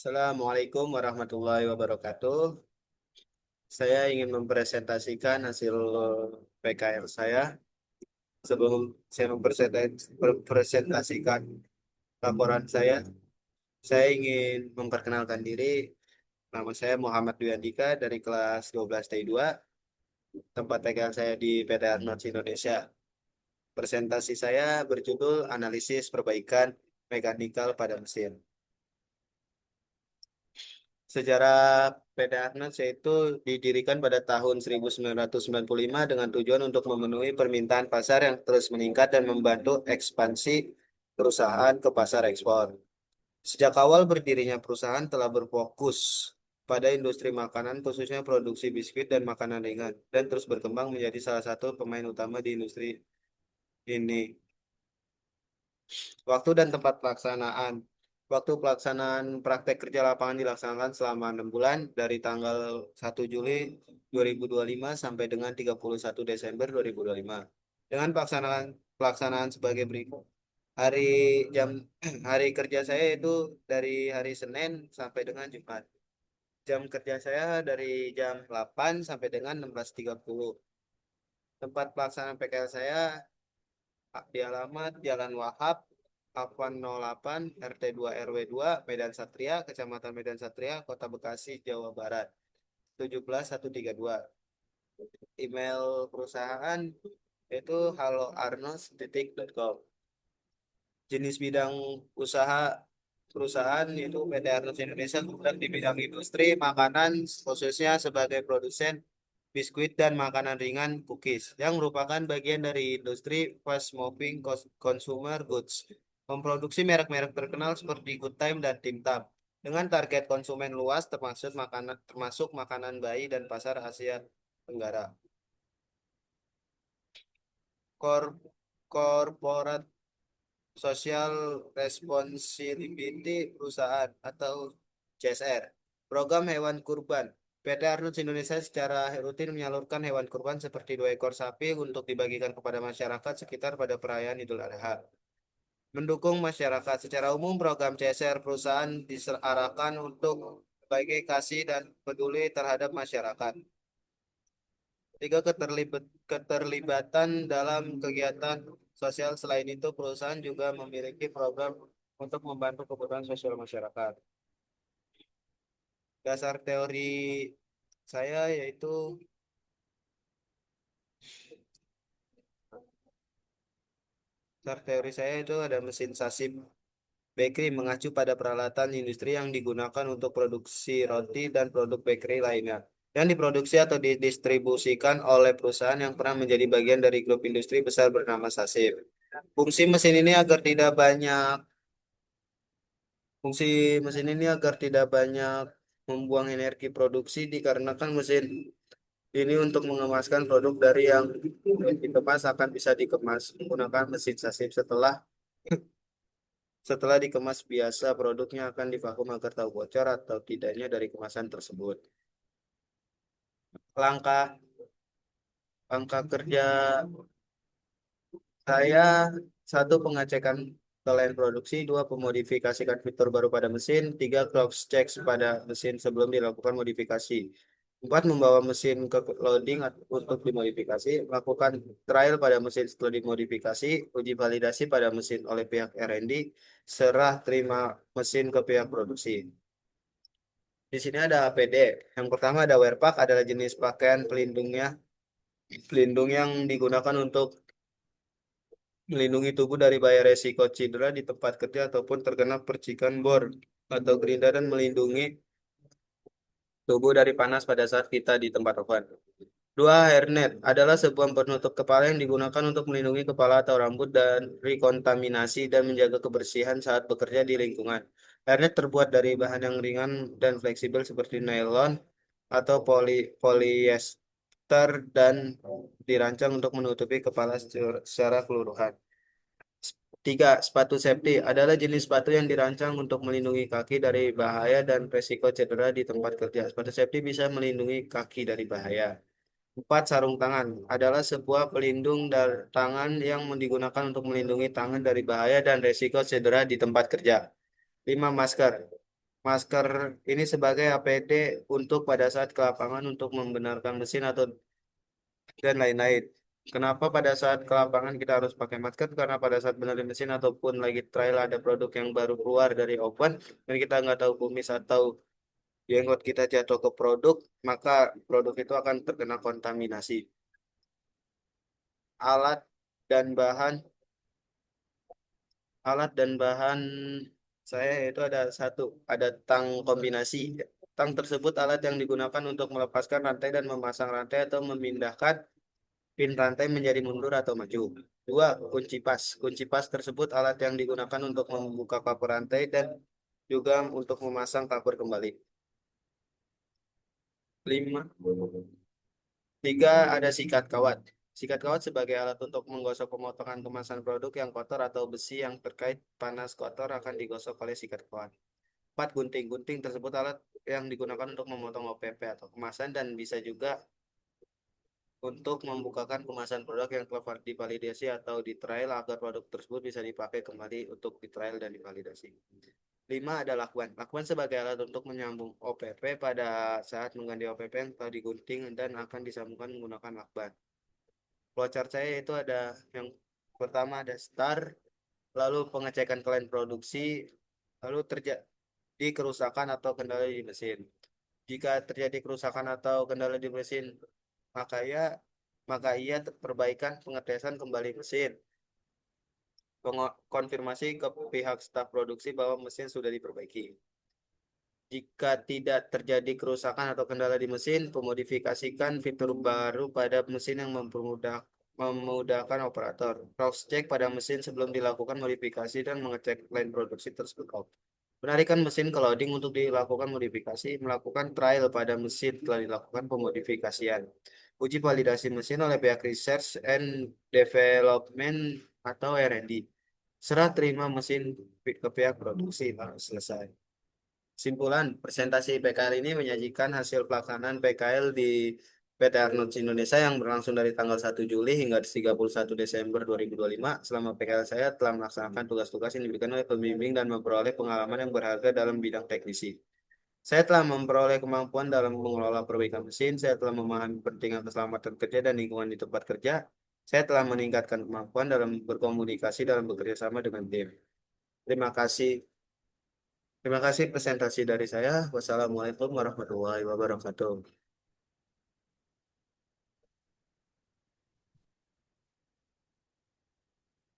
Assalamualaikum warahmatullahi wabarakatuh. Saya ingin mempresentasikan hasil PKL saya. Sebelum saya mempresentasikan laporan saya ingin memperkenalkan diri. Nama saya Muhammad Dwi Andika dari kelas 12 T2. Tempat PKL saya di PT Arnolds Indonesia. Presentasi saya berjudul Analisis Perbaikan Mekanikal pada Mesin. Sejarah PT Atnas yaitu didirikan pada tahun 1995 dengan tujuan untuk memenuhi permintaan pasar yang terus meningkat dan membantu ekspansi perusahaan ke pasar ekspor. Sejak awal berdirinya perusahaan telah berfokus pada industri makanan khususnya produksi biskuit dan makanan ringan dan terus berkembang menjadi salah satu pemain utama di industri ini. Waktu dan tempat pelaksanaan. Waktu pelaksanaan praktek kerja lapangan dilaksanakan selama 6 bulan dari tanggal 1 Juli 2025 sampai dengan 31 Desember 2025. Dengan pelaksanaan sebagai berikut. Hari jam hari kerja saya itu dari hari Senin sampai dengan Jumat. Jam kerja saya dari jam 8 sampai dengan 16.30. Tempat pelaksanaan PKL saya di alamat Jalan Wahab, Afwan 08, RT 2 RW 2, Medan Satria, Kecamatan Medan Satria, Kota Bekasi, Jawa Barat, 17132. Email perusahaan itu haloarnos.com. Jenis bidang usaha perusahaan yaitu PT Arnos Indonesia bergerak di bidang industri makanan khususnya sebagai produsen biskuit dan makanan ringan cookies yang merupakan bagian dari industri fast moving consumer goods. Memproduksi merek-merek terkenal seperti Good Time dan Tim Tam dengan target konsumen luas termasuk makanan bayi dan pasar Asia Tenggara. Kor Corporate Social Responsibility Perusahaan atau CSR. Program Hewan Kurban. PT Arnolds Indonesia secara rutin menyalurkan hewan kurban seperti 2 ekor sapi untuk dibagikan kepada masyarakat sekitar pada perayaan Idul Adha. Mendukung masyarakat. Secara umum, program CSR perusahaan diarahkan untuk sebagai kasih dan peduli terhadap masyarakat. Tiga, keterlibatan dalam kegiatan sosial. Selain itu, perusahaan juga memiliki program untuk membantu kebutuhan sosial masyarakat. Dasar teori saya yaitu dasar teori saya itu ada mesin sasib bakery mengacu pada peralatan industri yang digunakan untuk produksi roti dan produk bakery lainnya yang diproduksi atau didistribusikan oleh perusahaan yang pernah menjadi bagian dari grup industri besar bernama Sasib. Fungsi mesin ini agar tidak banyak Fungsi mesin ini agar tidak banyak membuang energi produksi dikarenakan mesin ini untuk mengemaskan produk dari yang dikemas akan bisa dikemas menggunakan mesin sasib setelah dikemas biasa produknya akan divakum agar tahu bocor atau tidaknya dari kemasan tersebut. Langkah langkah kerja saya satu pengecekan lain produksi, dua pemodifikasikan fitur baru pada mesin, tiga cross check pada mesin sebelum dilakukan modifikasi. Empat, membawa mesin ke loading untuk dimodifikasi, melakukan trial pada mesin setelah dimodifikasi, uji validasi pada mesin oleh pihak R&D, serah terima mesin ke pihak produksi. Di sini ada APD. Yang pertama ada wear pack, adalah jenis pakaian pelindung yang digunakan untuk melindungi tubuh dari bahaya resiko cedera di tempat kerja ataupun terkena percikan bor atau gerinda dan melindungi tubuh dari panas pada saat kita di tempat open. Dua, hairnet adalah sebuah penutup kepala yang digunakan untuk melindungi kepala atau rambut dari kontaminasi dan menjaga kebersihan saat bekerja di lingkungan. Hairnet terbuat dari bahan yang ringan dan fleksibel seperti nylon atau polyester dan dirancang untuk menutupi kepala secara keseluruhan. Tiga, sepatu safety adalah jenis sepatu yang dirancang untuk melindungi kaki dari bahaya dan resiko cedera di tempat kerja. Sepatu safety bisa melindungi kaki dari bahaya. Empat, sarung tangan adalah sebuah pelindung tangan yang digunakan untuk melindungi tangan dari bahaya dan resiko cedera di tempat kerja. Lima, masker. masker ini sebagai APD untuk pada saat ke lapangan untuk membenarkan mesin atau dan lain-lain. Kenapa pada saat ke lapangan kita harus pakai masker? Karena pada saat benerin mesin ataupun lagi trial ada produk yang baru keluar dari oven dan kita nggak tahu kumis atau jenggot kita jatuh ke produk, maka produk itu akan terkena kontaminasi. Alat dan bahan, alat dan bahan saya itu ada satu, ada tang kombinasi. Tang tersebut alat yang digunakan untuk melepaskan rantai dan memasang rantai atau memindahkan pin rantai menjadi mundur atau maju. Dua, kunci pas. Kunci pas tersebut alat yang digunakan untuk membuka cover rantai dan juga untuk memasang cover kembali. Lima, tiga, ada sikat kawat. Sikat kawat sebagai alat untuk menggosok pemotongan kemasan produk yang kotor atau besi yang terkait panas kotor akan digosok oleh sikat kawat. Empat, gunting. Gunting tersebut alat yang digunakan untuk memotong OPP atau kemasan dan bisa juga untuk membukakan kemasan produk yang telah divalidasi atau di trial agar produk tersebut bisa dipakai kembali untuk di trial dan divalidasi. Lima ada lakban. Lakban sebagai alat untuk menyambung OPP pada saat mengganti OPP yang telah digunting dan akan disambungkan menggunakan lakban. Flowchart saya itu ada yang pertama ada start, lalu pengecekan klien produksi, lalu terjadi kerusakan atau kendala di mesin. Jika terjadi kerusakan atau kendala di mesin, maka ia perbaikan pengetesan kembali mesin. Konfirmasi ke pihak staf produksi bahwa mesin sudah diperbaiki. Jika tidak terjadi kerusakan atau kendala di mesin, pemodifikasikan fitur baru pada mesin yang memudahkan operator. Cross check pada mesin sebelum dilakukan modifikasi dan mengecek line produksi tersebut. Penarikan mesin ke loading untuk dilakukan modifikasi, melakukan trial pada mesin telah dilakukan pemodifikasian. Uji validasi mesin oleh pihak research and development atau R&D. Serah terima mesin ke pihak produksi harus selesai. Simpulan, presentasi PKL ini menyajikan hasil pelaksanaan PKL di PT Arnolds Indonesia yang berlangsung dari tanggal 1 Juli hingga 31 Desember 2025. Selama PKL saya telah melaksanakan tugas-tugas yang diberikan oleh pembimbing dan memperoleh pengalaman yang berharga dalam bidang teknisi. Saya telah memperoleh kemampuan dalam mengelola perbaikan mesin, saya telah memahami pentingnya keselamatan kerja dan lingkungan di tempat kerja, saya telah meningkatkan kemampuan dalam berkomunikasi dalam bekerja sama dengan tim. Terima kasih. Terima kasih presentasi dari saya. Wassalamualaikum warahmatullahi wabarakatuh.